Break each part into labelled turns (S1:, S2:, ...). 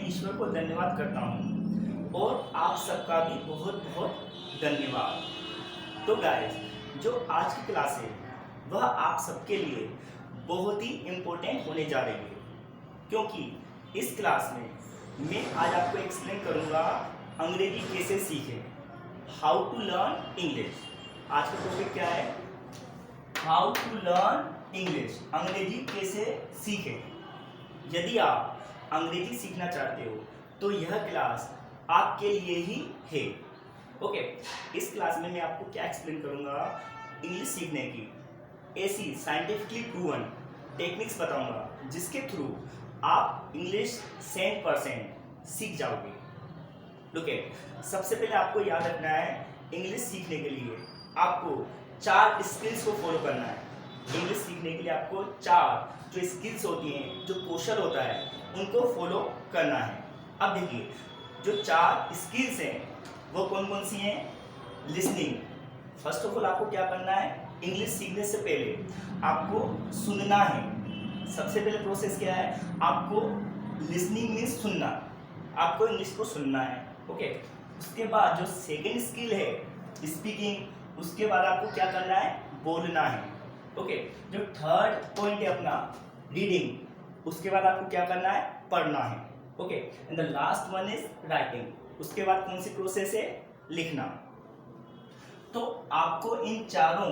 S1: ईश्वर को धन्यवाद करता हूँ और आप सबका भी बहुत बहुत धन्यवाद। तो गाइस, जो आज की क्लास है वह आप सबके लिए बहुत ही इम्पोर्टेंट होने जा रही है, क्योंकि इस क्लास में मैं आज आपको एक्सप्लेन करूँगा अंग्रेजी कैसे सीखें, हाउ टू लर्न इंग्लिश। आज का टॉपिक क्या है? हाउ टू लर्न इंग्लिश, अंग्रेजी कैसे सीखें। यदि आप अंग्रेजी सीखना चाहते हो तो यह क्लास आपके लिए ही है। ओके, इस क्लास में मैं आपको क्या एक्सप्लेन करूंगा, इंग्लिश सीखने की ऐसी साइंटिफिकली प्रूवन टेक्निक्स बताऊंगा जिसके थ्रू आप इंग्लिश 100% सीख जाओगे। ओके, सबसे पहले आपको याद रखना है, इंग्लिश सीखने के लिए आपको 4 स्किल्स को फॉलो करना है। इंग्लिश सीखने के लिए आपको 4 जो स्किल्स होती हैं, जो कौशल होता है, उनको फॉलो करना है। अब देखिए, जो 4 स्किल्स हैं वो कौन कौन सी हैं? लिसनिंग। फर्स्ट ऑफ ऑल आपको क्या करना है, इंग्लिश सीखने से पहले आपको सुनना है। सबसे पहले प्रोसेस क्या है, आपको लिसनिंग मीन्स सुनना, आपको इंग्लिश को सुनना है। ओके, उसके बाद जो सेकेंड स्किल है स्पीकिंग, उसके बाद आपको क्या करना है, बोलना है। ओके, जो थर्ड पॉइंट है अपना रीडिंग, उसके बाद आपको क्या करना है, पढ़ना है। Okay, and the last one is writing. उसके बाद कौन सी प्रोसेस है, लिखना। तो आपको इन चारों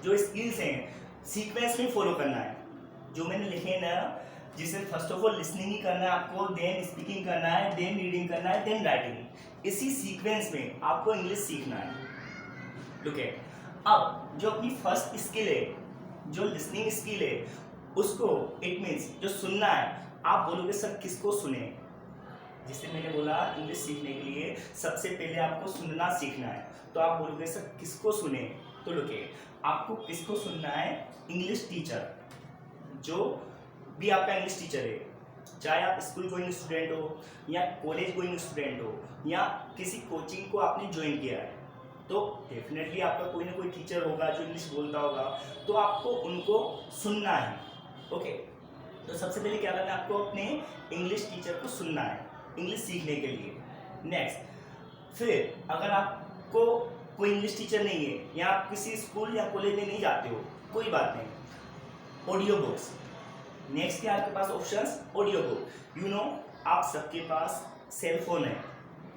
S1: जो स्किल्स हैं सीक्वेंस में फॉलो करना है, जो मैंने लिखे ना, जिसे फर्स्ट ऑफ ऑल लिसनिंग ही करना है आपको, देन स्पीकिंग करना है, देन रीडिंग करना है, देन राइटिंग। इसी सीक्वेंस में आपको इंग्लिश सीखना है। ओके, अब जो अपनी फर्स्ट स्किल है, जो लिसनिंग स्किल है, उसको इट मीन्स जो सुनना है, आप बोलोगे सर किसको सुने। जिससे मैंने बोला इंग्लिश सीखने के लिए सबसे पहले आपको सुनना सीखना है, तो आप बोलोगे सर किसको सुने। तो लुके, आपको किसको सुनना है, इंग्लिश टीचर, जो भी आपका इंग्लिश टीचर है, चाहे आप स्कूल गोइंग स्टूडेंट हो या कॉलेज गोइंग स्टूडेंट हो या किसी कोचिंग को आपने ज्वाइन किया है, तो डेफिनेटली आपका कोई ना कोई टीचर होगा जो इंग्लिश बोलता होगा, तो आपको उनको सुनना है। ओके, तो सबसे पहले क्या करना है, आपको अपने इंग्लिश टीचर को सुनना है इंग्लिश सीखने के लिए। नेक्स्ट, फिर अगर आपको कोई इंग्लिश टीचर नहीं है या आप किसी स्कूल या कॉलेज में नहीं जाते हो, कोई बात नहीं, ऑडियो बुक्स। नेक्स्ट क्या आपके पास options, audio book. You know, आप सबके पास सेल फोन है,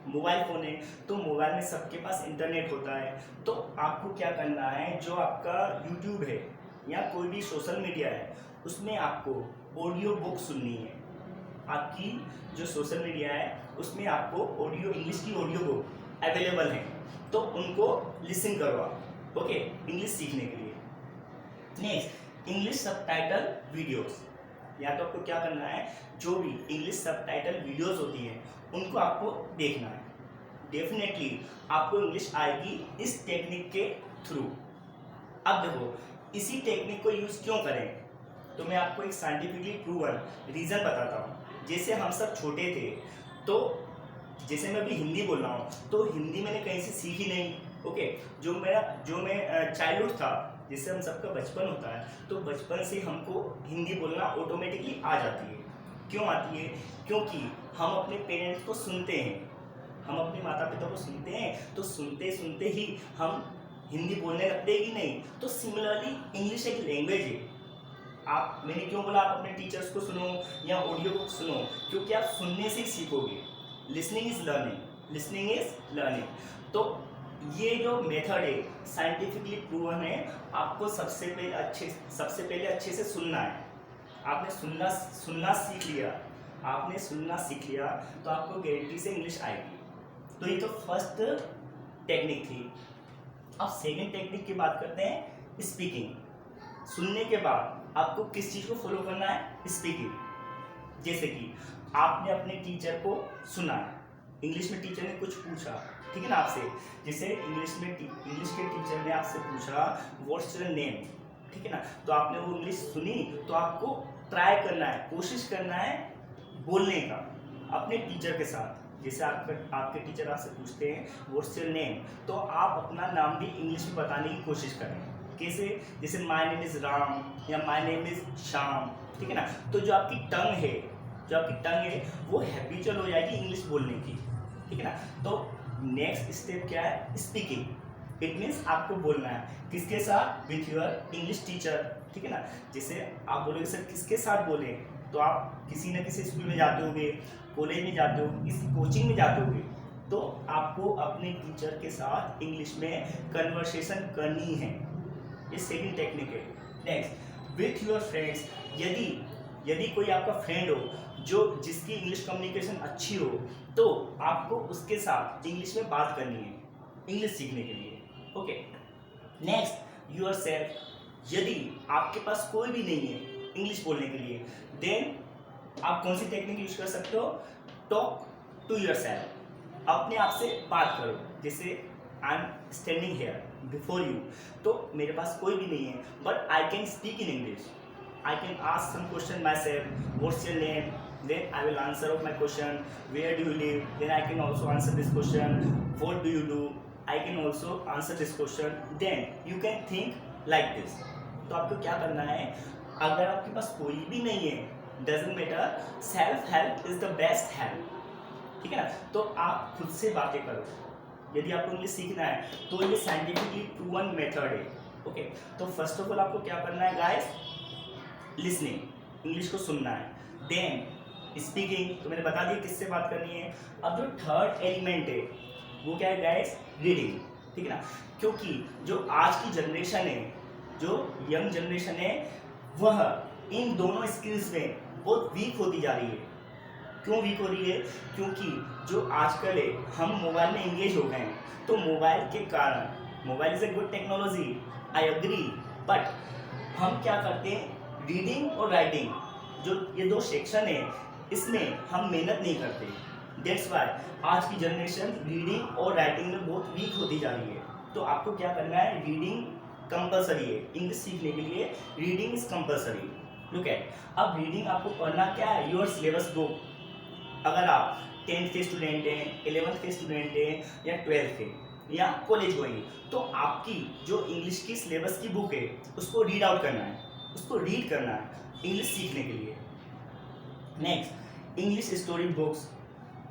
S1: मोबाइल फ़ोन है, तो मोबाइल में सबके पास इंटरनेट होता है। तो आपको क्या करना है, जो आपका यूट्यूब है या कोई भी सोशल मीडिया है, उसमें आपको ऑडियो बुक सुननी है। आपकी जो सोशल मीडिया है उसमें आपको ऑडियो, इंग्लिश की ऑडियो बुक अवेलेबल है, तो उनको लिसन करो आप। ओके, इंग्लिश सीखने के लिए। Next, English subtitle videos. या तो आपको क्या करना है, जो भी इंग्लिश सबटाइटल वीडियोस होती हैं उनको आपको देखना है। डेफिनेटली आपको इंग्लिश आएगी इस टेक्निक के थ्रू। अब देखो, इसी टेक्निक को यूज़ क्यों करें, तो मैं आपको एक साइंटिफिकली प्रूवन रीज़न बताता हूँ। जैसे हम सब छोटे थे, तो जैसे मैं अभी हिंदी बोल रहा हूँ, तो हिंदी मैंने कहीं से सीखी नहीं। ओके, जो मैं चाइल्डहुड था, जिससे हम सबका बचपन होता है, तो बचपन से हमको हिंदी बोलना ऑटोमेटिकली आ जाती है। क्यों आती है? क्योंकि हम अपने पेरेंट्स को सुनते हैं, हम अपने माता पिता को सुनते हैं, तो सुनते सुनते ही हम हिंदी बोलने लगते हैं कि नहीं। तो सिमिलरली इंग्लिश एक लैंग्वेज है। आप, मैंने क्यों बोला आप अपने टीचर्स को सुनो या ऑडियो बुक सुनो, क्योंकि आप सुनने से ही सीखोगे। Listening is learning, listening is learning. तो ये जो मेथड है साइंटिफिकली प्रूवन है। आपको सबसे पहले अच्छे से सुनना है। आपने सुनना सीख लिया, आपने सुनना सीख लिया, तो आपको गारंटी से इंग्लिश आएगी। तो ये तो फर्स्ट टेक्निक थी। अब सेकंड टेक्निक की बात करते हैं, स्पीकिंग। सुनने के बाद आपको किस चीज़ को फॉलो करना है, स्पीकिंग। जैसे कि आपने अपने टीचर को सुना, इंग्लिश में टीचर ने कुछ पूछा, ठीक है ना, आपसे। जैसे इंग्लिश के टीचर ने आपसे पूछा व्हाट्स योर नेम, ठीक है ना, तो आपने वो इंग्लिश सुनी, तो आपको ट्राई करना है, कोशिश करना है बोलने का अपने टीचर के साथ। जैसे आपके टीचर आपसे पूछते हैं व्हाट्स योर नेम, तो आप अपना नाम भी इंग्लिश में बताने की कोशिश करें। कैसे? जैसे माय नेम इज़ राम या माय नेम इज़ श्याम, ठीक है ना। तो जो आपकी टंग है, जो आपकी टंग है वो हैबिचुअल हो जाएगी इंग्लिश बोलने की, ठीक है ना। तो नेक्स्ट स्टेप क्या है, स्पीकिंग। इट मीन्स आपको बोलना है किसके साथ, विथ योर इंग्लिश टीचर, ठीक है ना। जैसे आप बोलोगे सर किसके साथ बोले, तो आप किसी न किसी स्कूल में जाते होगे, कॉलेज में जाते हो, किसी कोचिंग में जाते होगे, तो आपको अपने टीचर के साथ इंग्लिश में कन्वर्सेशन करनी है। ये सेकंड टेक्निक है। Next, with your friends. यदि कोई आपका फ्रेंड हो जो जिसकी इंग्लिश कम्युनिकेशन अच्छी हो, तो आपको उसके साथ इंग्लिश में बात करनी है इंग्लिश सीखने के लिए, ओके। Next, your self. यदि आपके पास कोई भी नहीं है इंग्लिश बोलने के लिए, देन आप कौन सी टेक्निक यूज कर सकते हो, टॉक टू योर सेल्फ। अपने आप से बात करो। जैसे I am standing here before you, तो मेरे पास कोई भी नहीं है, but I can speak in English. I can ask some question myself. What's your name? Then I will answer of my question. Where do you live? Then I can also answer this question. What do you do? I can also answer this question. Then you can think like this. तो आपको क्या करना है, अगर आपके पास कोई भी नहीं है, doesn't matter, self help is the best help, ठीक है ना। तो आप खुद से बातें करो। यदि आपको इंग्लिश सीखना है तो ये साइंटिफिकली प्रूवन मेथड है, ओके। तो फर्स्ट ऑफ ऑल आपको क्या करना है गाइस, लिसनिंग, इंग्लिश को सुनना है। देन स्पीकिंग, तो मैंने बता दिया किससे बात करनी है। अब जो थर्ड एलिमेंट है वो क्या है गाइस, रीडिंग, ठीक है ना। क्योंकि जो आज की जनरेशन है, जो यंग जनरेशन है, वह इन दोनों स्किल्स में बहुत वीक होती जा रही है। क्यों वीक हो रही है, क्योंकि जो आजकल है हम मोबाइल में एंगेज हो गए हैं, तो मोबाइल के कारण, mobile is a good technology, I agree, but हम क्या करते हैं, रीडिंग और राइटिंग, जो ये दो सेक्शन है, इसमें हम मेहनत नहीं करते। दैट्स वाई आज की जनरेशन रीडिंग और राइटिंग में बहुत वीक होती जा रही है। तो आपको क्या करना है, रीडिंग कंपलसरी है इंग्लिश सीखने के लिए, reading is compulsory. Look at, अब रीडिंग आपको पढ़ना क्या है, योर सिलेबस बुक। अगर आप 10th के स्टूडेंट हैं, 11th के स्टूडेंट हैं, या 12th के, या कॉलेज गोइंग, तो आपकी जो इंग्लिश की सिलेबस की बुक है उसको रीड आउट करना है, उसको रीड करना है इंग्लिश सीखने के लिए। Next, English story books.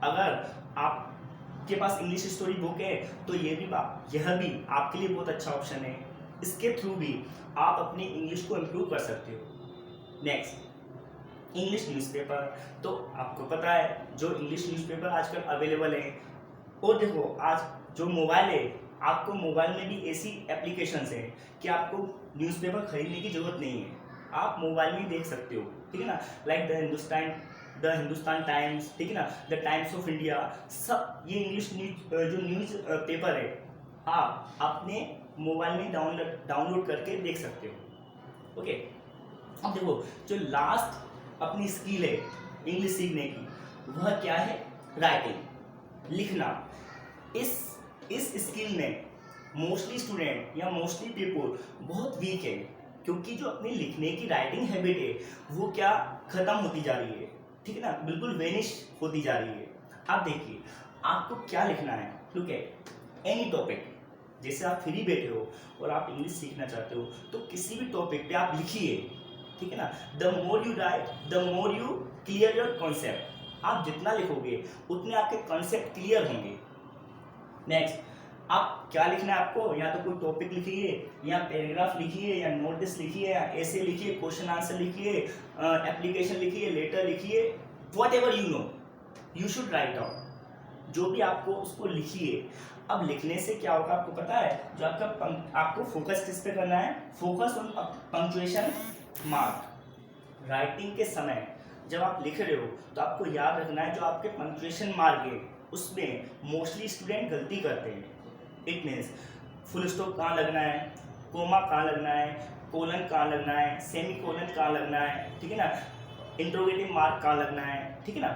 S1: अगर आपके पास इंग्लिश स्टोरी बुक है तो यह भी आपके लिए बहुत अच्छा ऑप्शन है। इसके थ्रू भी आप अपनी इंग्लिश को इम्प्रूव कर सकते हो। Next, English newspaper. तो आपको पता है जो इंग्लिश न्यूज़पेपर आजकल अवेलेबल है, और देखो आज जो मोबाइल है, आपको मोबाइल में भी ऐसी एप्लीकेशंस हैं कि आपको न्यूज़पेपर खरीदने की जरूरत नहीं है, आप मोबाइल में ही देख सकते हो, ठीक है ना। लाइक द हिंदुस्तान टाइम्स, ठीक है ना, द टाइम्स ऑफ इंडिया, सब ये इंग्लिश जो न्यूज़ पेपर है आप अपने मोबाइल में डाउनलोड करके देख सकते हो, ओके। अब देखो जो लास्ट अपनी स्किल है इंग्लिश सीखने की, वह क्या है, राइटिंग, लिखना। इस स्किल में मोस्टली स्टूडेंट या मोस्टली पीपल बहुत वीक है, क्योंकि जो अपने लिखने की राइटिंग हैबिट है वो क्या खत्म होती जा रही है, ठीक है ना, बिल्कुल वेनिश होती जा रही है। आप देखिए आपको क्या लिखना है, लुक एट एनी टॉपिक। जैसे आप फ्री बैठे हो और आप इंग्लिश सीखना चाहते हो, तो किसी भी टॉपिक पे आप लिखिए, ठीक है ना। The more you right the more you clear your concept. आप जितना लिखोगे उतने आपके कॉन्सेप्ट क्लियर होंगे। नेक्स्ट, आप क्या लिखना है आपको, या तो कोई टॉपिक लिखिए, या पैराग्राफ लिखिए, या नोटिस लिखिए, या ऐसे लिखिए, क्वेश्चन आंसर लिखिए, एप्लीकेशन लिखिए, लेटर लिखिए, what ever you know you should write out. जो भी आपको उसको लिखिए। अब लिखने से क्या होगा आपको पता है, जो आपको फोकस किस पे करना है, focus on punctuation mark. Writing के समय जब आप लिख रहे हो तो आपको याद रखना है जो आपके पंक्चुएशन मार्क है उसमें मोस्टली स्टूडेंट गलती करते हैं। इट मीन्स फुल स्टॉप कहाँ लगना है, कोमा कहाँ लगना है, कोलन कहाँ लगना है, सेमी कोलन कहाँ लगना है, ठीक है ना, इंट्रोगेटिव मार्क कहाँ लगना है, ठीक है ना,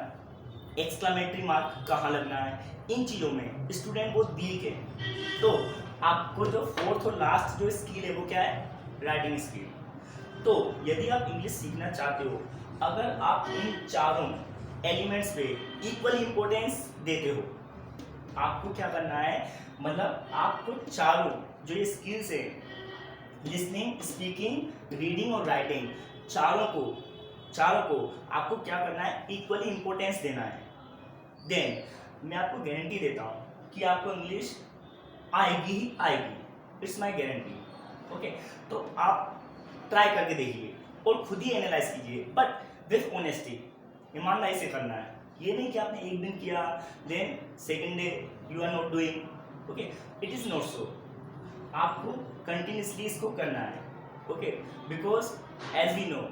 S1: एक्सक्लामेटरी मार्क कहाँ लगना है। इन चीज़ों में स्टूडेंट बहुत वीक है। तो आपको जो फोर्थ और लास्ट जो स्किल है वो क्या है, राइटिंग स्किल। तो यदि आप इंग्लिश सीखना चाहते हो, अगर आप इन चारों एलिमेंट्स पे इक्वल इम्पोर्टेंस देते हो, आपको क्या करना है, मतलब आपको चारों जो ये स्किल्स है, लिसनिंग, स्पीकिंग, रीडिंग और राइटिंग, चारों को आपको क्या करना है, इक्वली इंपॉर्टेंस देना है। देन मैं आपको गारंटी देता हूँ कि आपको इंग्लिश आएगी ही आएगी, इट्स माय गारंटी। ओके, तो आप ट्राई करके देखिए और खुद ही एनालाइज कीजिए, बट विथ ऑनेस्टी, ईमानदारी से करना है। ये नहीं कि आपने एक दिन किया then second day you are not doing. Okay, it is not so. आपको कंटिन्यूसली इसको करना है। Okay, because as we know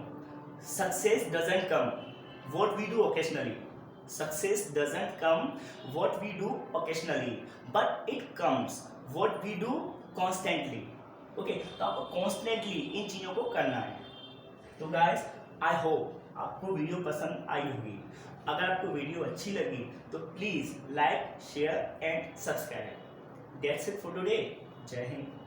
S1: success doesn't come what we do occasionally, success doesn't come what we do occasionally, but it comes what we do constantly. Okay, तो आपको constantly इन चीज़ों को करना है। तो गाइस, आई होप आपको video पसंद आई होगी। अगर आपको वीडियो अच्छी लगी तो please like, share and subscribe. That's it for today. जय हिंद।